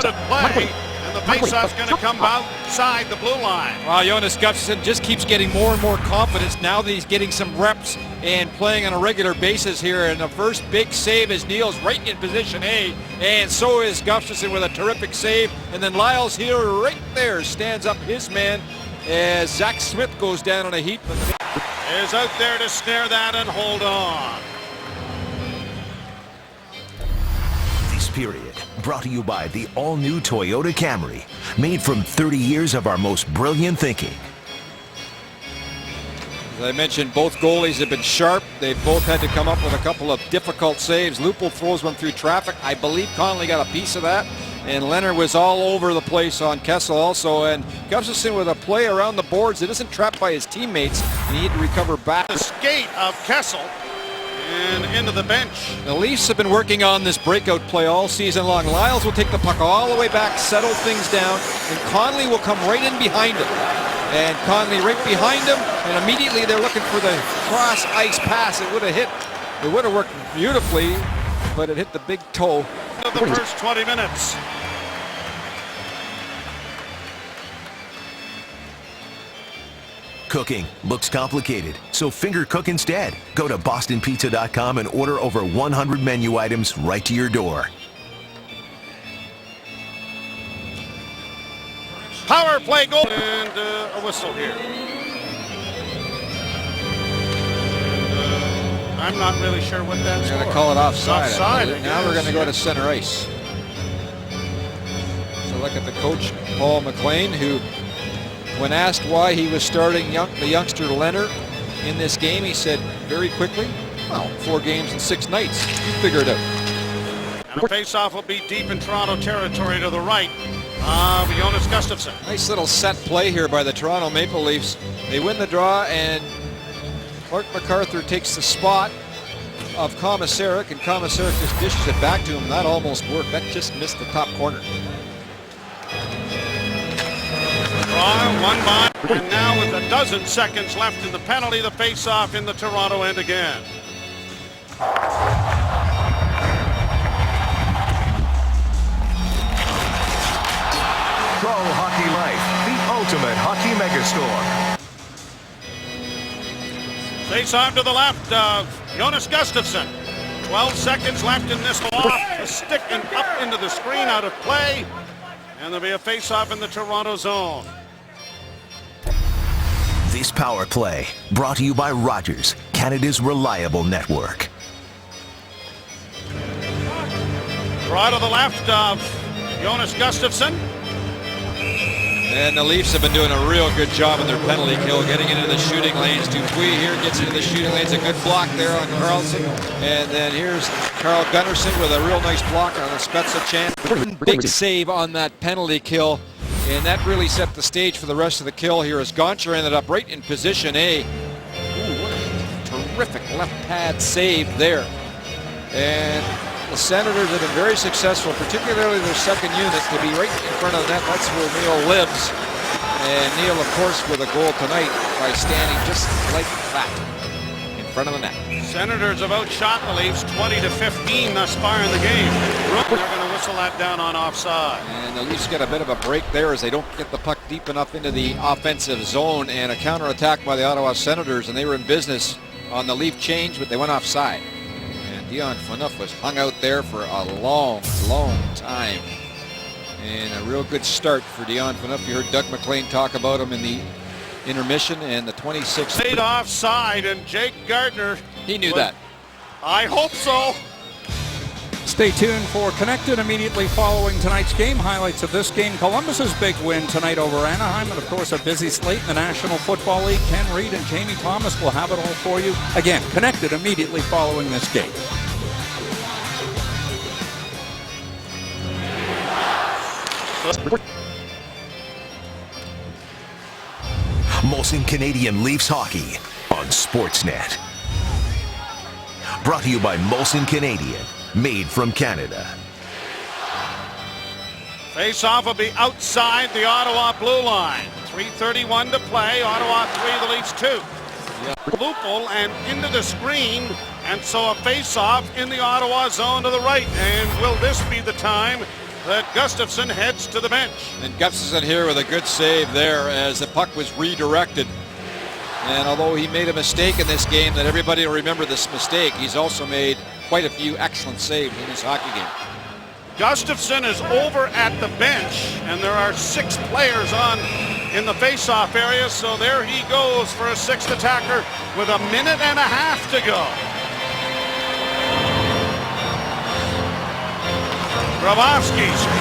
Play, and the faceoff's going to come outside the blue line. Well, Jonas Gustafsson just keeps getting more and more confidence now that he's getting some reps and playing on a regular basis here. And the first big save is Neal's right in position A, and so is Gustafsson with a terrific save. And then Lyles here right there stands up his man as Zach Smith goes down on a heat. Is out there to snare that and hold on. This period brought to you by the all-new Toyota Camry, made from 30 years of our most brilliant thinking. As I mentioned, both goalies have been sharp. They've both had to come up with a couple of difficult saves. Lupul throws one through traffic. I believe Connolly got a piece of that. And Leonard was all over the place on Kessel also. And Gustafsson with a play around the boards that isn't trapped by his teammates. And he had to recover back. The skate of Kessel and into the bench. The Leafs have been working on this breakout play all season long. Lyles will take the puck all the way back, settle things down, and Connolly will come right in behind him. And Connolly right behind him, and immediately they're looking for the cross-ice pass. It would have hit. It would have worked beautifully, but it hit the big toe. Of the first 20 minutes. Cooking looks complicated, so finger cook instead. Go to bostonpizza.com and order over 100 menu items right to your door. Power play goal and a whistle here. I'm not really sure what that's for. They're going to call it offside. Offside. Now we're going to go to center ice. So look at the coach, Paul McLean, who, when asked why he was starting the youngster Leonard in this game, he said very quickly, well, 4 games and 6 nights. You figure it out. And the face-off will be deep in Toronto territory to the right of Jonas Gustafsson. Nice little set play here by the Toronto Maple Leafs. They win the draw, and Clark MacArthur takes the spot of Komisarek, and Komisarek just dishes it back to him. That almost worked. That just missed the top corner. Draw, one by, and now with a dozen seconds left in the penalty, the face-off in the Toronto end again. Pro Hockey Life, the ultimate hockey megastore. Face-off to the left of Jonas Gustafsson. 12 seconds left in this off. A stick and up into the screen, out of play. And there'll be a face-off in the Toronto zone. This power play brought to you by Rogers, Canada's reliable network. Draw to the left of Jonas Gustafsson. And the Leafs have been doing a real good job in their penalty kill, getting into the shooting lanes. Dupuis here gets into the shooting lanes. A good block there on Carlson. And then here's Carl Gunnarsson with a real nice block on a Spezza chance. Big save on that penalty kill. And that really set the stage for the rest of the kill here as Gonchar ended up right in position A. Ooh, what a terrific left pad save there. And the Senators have been very successful, particularly their second unit, to be right in front of the net. That's where Neal lives. And Neal, of course, with a goal tonight by standing just like that in front of the net. Senators have outshot the Leafs 20-15 thus far in the game. They're going to whistle that down on offside. And the Leafs get a bit of a break there as they don't get the puck deep enough into the offensive zone, and a counterattack by the Ottawa Senators, and they were in business on the Leaf change, but they went offside. And Dion Phaneuf was hung out there for a long, long time. And a real good start for Dion Phaneuf. You heard Doug McLean talk about him in the intermission, and the 26th. Stayed offside, and Jake Gardner. He knew that. I hope so. Stay tuned for Connected immediately following tonight's game. Highlights of this game: Columbus's big win tonight over Anaheim, and of course a busy slate in the National Football League. Ken Reed and Jamie Thomas will have it all for you. Again, Connected immediately following this game. Molson Canadian Leafs Hockey on Sportsnet. Brought to you by Molson Canadian, made from Canada. Face-off will be outside the Ottawa blue line. 3:31 to play. Ottawa 3, the Leafs 2. Lupul and into the screen, and so a face-off in the Ottawa zone to the right. And will this be the time that Gustafsson heads to the bench. And Gustafsson here with a good save there as the puck was redirected. And although he made a mistake in this game that everybody will remember this mistake, he's also made quite a few excellent saves in his hockey game. Gustafsson is over at the bench, and there are 6 players on in the face-off area, so there he goes for a 6th attacker with a minute and a half to go. Grabowski's